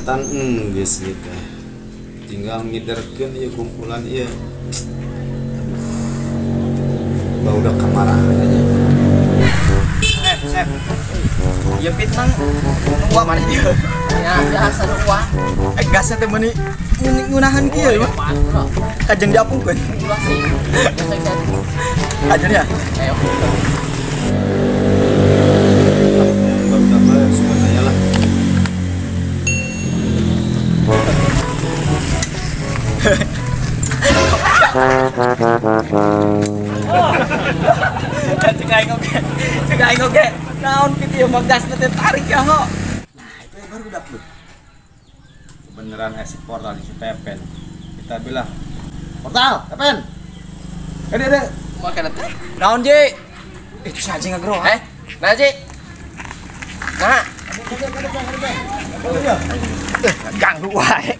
niatan geus gitu. Tinggal ngiderkeun ieu kumpulan ieu. Udah kamar aja. Sep. Ya pitman uang mana dia? Ya biasa uang. Gasnya teh meuni ngunahan kieu mah. Kajeng diapungkeun. Kajeng ya. Ayo. Bapak suka nanya lah. Cek aing oge. Naon kitu mah gasna teh tarik ya ho. Nah, itu baru dapet. Beneran esi portal di si Pepen. Kita bilang, "Portal, Pepen." Ada. Makan teh. Naon, Ji? Itu si anjing ngagro. Nah, Ji. Nah. Ganggu wae.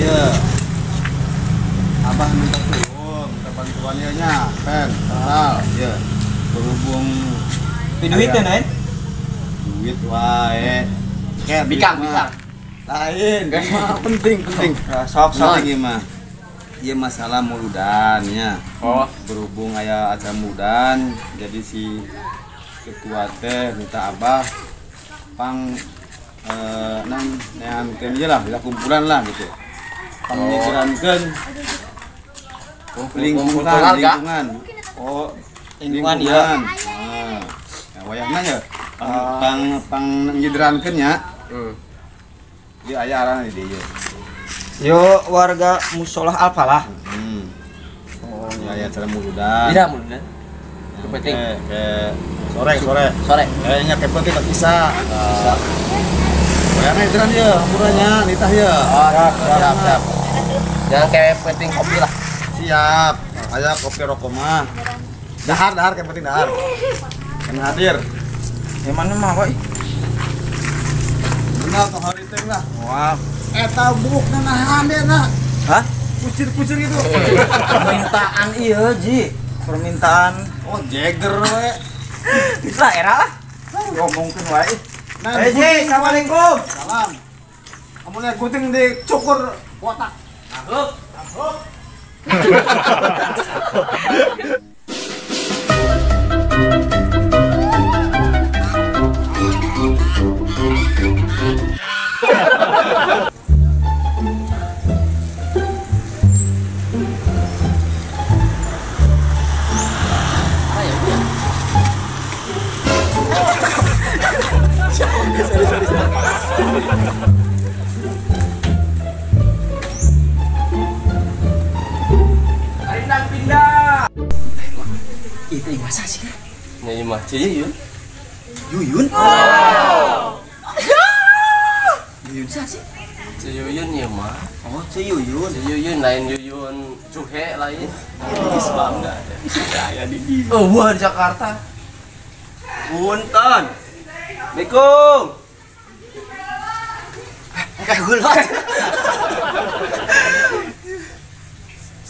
Iya. Abah minta bantuannya nya, Pen. Ya. Berhubung Duit teh, Nen? Duit wae. Bikang. Lain, penting. Sok ieu mah. Ieu masalah muludan nya. Oh, Berhubung aya acara mudan, jadi si ketua teh minta Abah pang neankeun ieu lah, kumpulan lah gitu. Pang nyegerankeun lingkungan. Oh, lingkungan ya. Nah, wayahna ya. Pang nyegerankeun nya. Di aya arana di dieu. yo warga musolah Al-Falah. Oh, ya acara muludan. Tidak muludan. Penting. Sore. Kayaknya kepo kita bisa. Wayahna nyegeran ieu, hampuranya nitah ieu. Oh, siap. Jangan kayak penting kopi lah. Siap. Aya kopi rokok mah. Dahar yang penting dahar. Kan hadir. Yang mana mah, Boy? Benar tuh hari teh lah. Wah. Eta bukna nahan deh nah. Hah? Kucir gitu. Permintaan iya, Ji. Permintaan. Oh, Jagger we. Lah era lah. Ngomongkeun wae. Nah, Ji, assalamualaikum. Salam. Kamu lihat gunting di cukur kotak. Masuk. Pindah. Itu masa sih kan? Nyanyi mah Yuyun. Yuyun? Yuyun sah sih? Yuyun ya mah. Oh, Yuyun. Yuyun lain Yuyun Cuhe lain. Ini bangga. Saya di dia. Oh, wah di Jakarta. Punten. Assalamualaikum. Kayak gulat.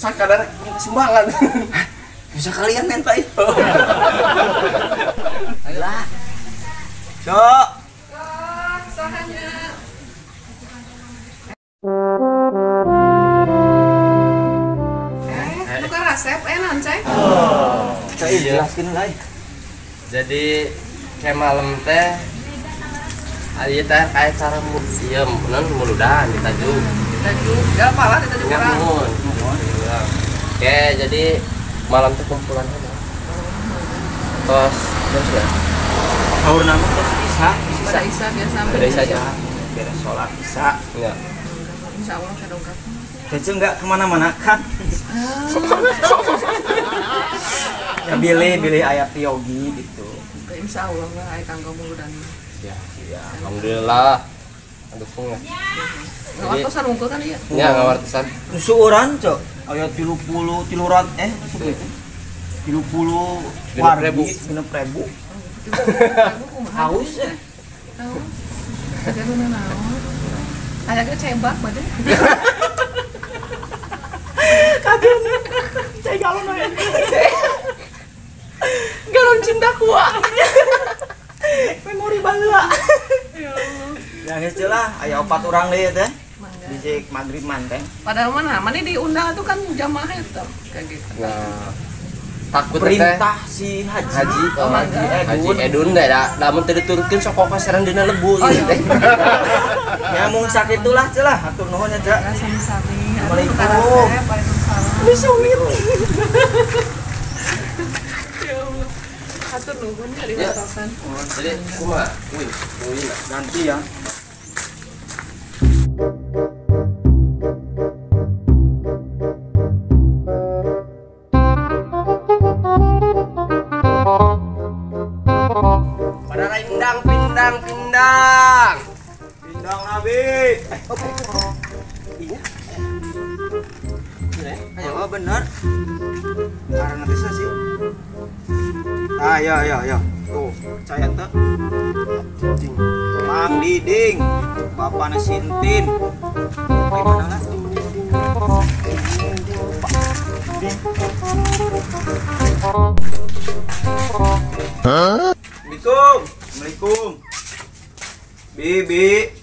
Sakadar sumbangan. Bisa kalian men Pak. Ayolah. So. Bukan resep, nanceng. Saya jelaskan lagi. Jadi kayak malam teh ari teh kayak cara ieu mun muludan ditajuk. Tajuk, gak apa lah ditajuk orang. Nyamun. Oke, jadi malam teh kumpulan ada. Terus sudah. Sahur nama terus bisa. Pada Isa biasa. Ada saja. Beres sholat bisa. Enggak. Insya Allah saya dongkrak. Kece nggak kemana-mana kan? Ya pilih ayat yogi gitu. Insya Allah lah, ayah kanggo muludan. Ya, alhamdulillah. Dukung ya. Nggak waktu sarungkul kan iya. Ya, ngawartesan. Nusuuran cok. Ayat 30 tilurat sebegitu. 30 wargi 6.000. Haus ya. Haus. Ada guna naon. Aya ge cebak bade. Kagen. Cai galon we. Galon cinta kuat. Memori baheula. Ya Allah. Ya geus lah, aya 4 urang deui teh. Mangga. Di maghrib man teh. Padahal mana diundang tuh kan jamaah eta kayak gitu. Nah, takut teh Perintah si Haji. Oh, Haji Edun deh, lamun teu diturunkeun sok kasaran dina lebu Oh, gitu teh. Ya mung sakitulah celah, atur nuhun ya, Cak. Sami-sami. Assalamualaikum. Waalaikumsalam. Bisa mir. Ya Allah. Atur nuhun ya di Ya. Watosan. Jadi kumaha? Wih, lah. Ganti ya. Pada pindang. Pindang Nabi. Iya. Ayo bener. Karena bisa sih. Ya. Tuh, percaya tuh. Mang Diding, Bapaknya Sintin. Gimana lah? Assalamualaikum. Bibi.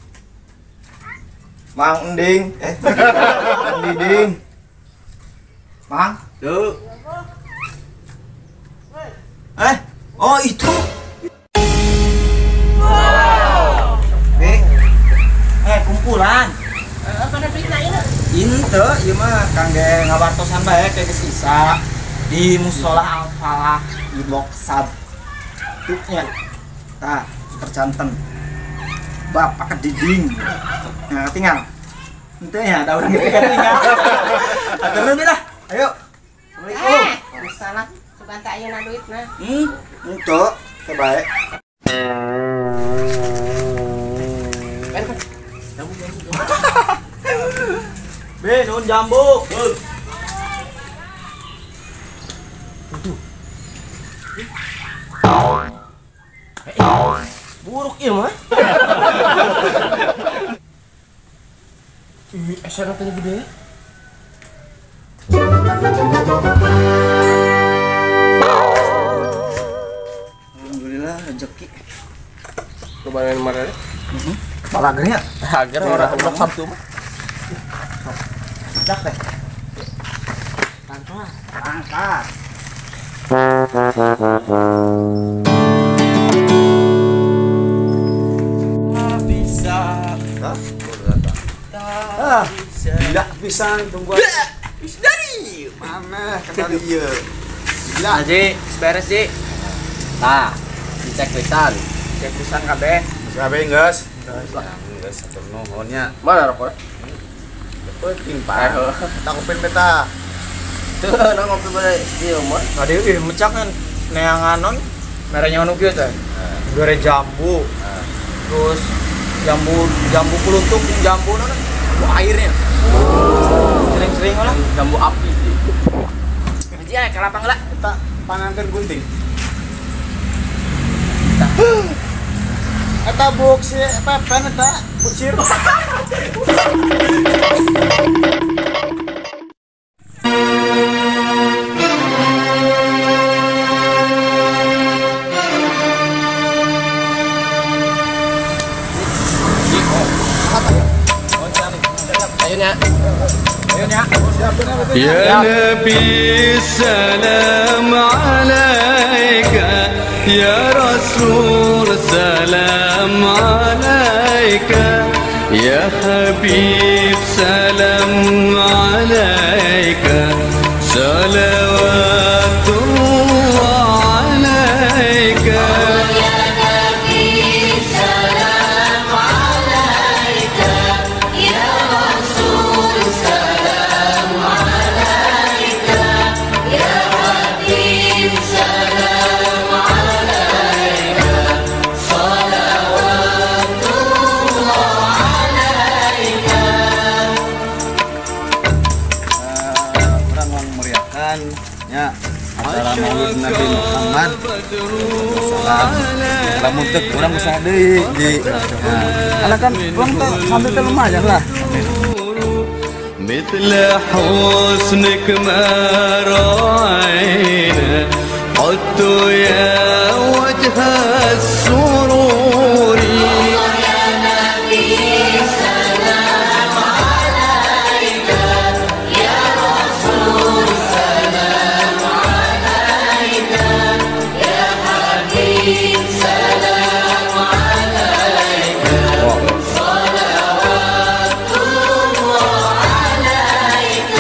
Mang Ending. Mang Diding. Mang, tuh. Oh itu. Kumpulan. Pada berita ini. Inte, ieu mah kangge ngawartosan bae ke sisa di musola Al-Falah di blok sab. Tuknya. Tah, tercanten. Bapak Diding. Nah, tinggal. Ente ya, ada orang gitu kan tinggal. Atur nuhun lah. Ayo. Assalamualaikum. Salah, subanta ayeuna duitna. Ente, kebae. Be, nun jambu. Buruk ieu mah. Ih, asana teh gede. Alhamdulillah rezeki. Kebanyakan kemarin. Palagernya Agar orang blok Sabtu mah. dak teh. Angkat. Bisa. Gila pisan tunggu. Dari mana kata dia? Gila. Haji, beres, Ji. Tah, dicek pisan. Cek pisan kabeh. Kabeh geus. Geus atur nuhun nya. Mana rokok? Penting Pak. Takupin beta. Tuh, na ngopi bade ieu mah. Tadi ieu mecakan neanganon merenya anu kieu teh. Gore jambu. Terus jambu kuluntuk jambu naon? Airnya. Sering-sering lah Jambu api, Ji. Haji aya ka lapang heula. Eta panankeun gunting. Eta buk si pepen eta kucir. Ayo nya. يا نبي السلام عليك يا رسول سلام عليك يا حبيب سلام عليك صلوات الله عليك Orang meriahkan ya. acara Maulid Nabi Muhammad salam lamun teu urang usaha deui di karena kan urang teh sambil teh lumayan lah. مثل حسنك ما رأينا قد يا وجه السرور يا نبي سلام عليك يا رسول سلام عليك يا حبيب سلام عليك صلوات الله عليك.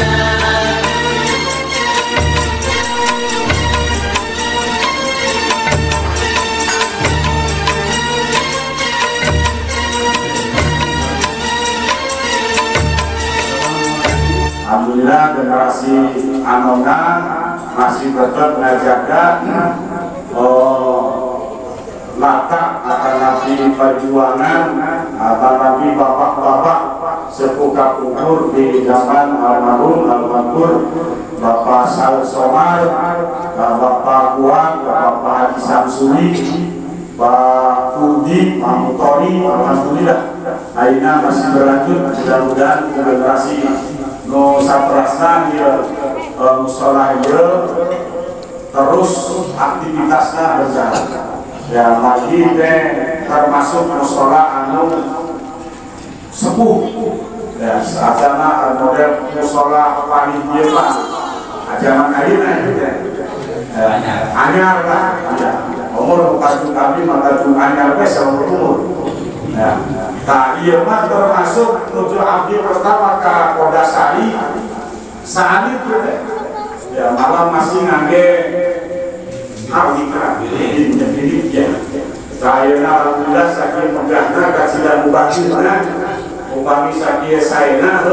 Alhamdulillah generasi Anona masih tetap menjaga latak akan nabi perjuangan akan nabi bapak-bapak sepuka ukur di zaman almarhum Bapak Saud Somar, Bapak Kuat, Bapak Haji Samsuri, Pak Kudi, Pak Mutori. Alhamdulillah akhirnya masih berlanjut, mudah-mudahan generasi no saprasna dia musola dia terus aktivitasnya berjalan. Ya lagi teh termasuk musola anu sepuh. Ya sajana model musola paling dia lah. Ajaran ayeuna itu teh. Anyar lah. Umur bukan kami maka anyar teh umur. Ya. Nah, iya mah termasuk tujuh abdi pertama ke Kodasari saat itu deh. Ya malam masih ngangge abdi kerabili jadi ya. Saya alhamdulillah saking megahna kacidan mubakirna upami saking saena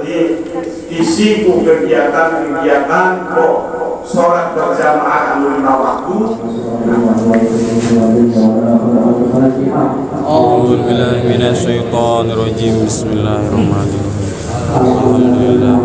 diisi ku kegiatan-kegiatan kok sholat berjamaah anu lima waktu. أعوذ بالله من الشيطان الرجيم بسم الله الرحمن الرحيم الحمد لله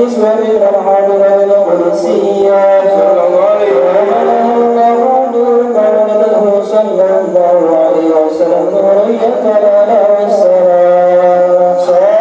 نسوة الحاضرة القدسية صلى الله عليه وسلم نورية على السلام صلى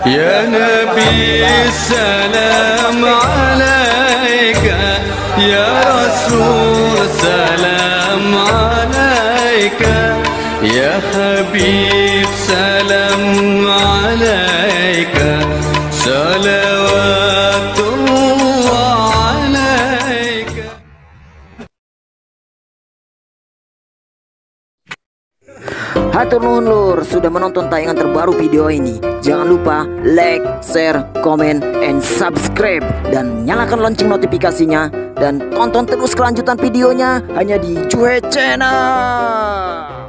Ya Nabi salam alaika, Ya Rasul salam alaika, Ya Habib salam alaika, salawatullah alaika. Hatur nuhun lur sudah menonton tayangan terbaru video ini. Jangan lupa like, share, komen, and subscribe, dan nyalakan lonceng notifikasinya, dan tonton terus kelanjutan videonya hanya di Cuek Channel.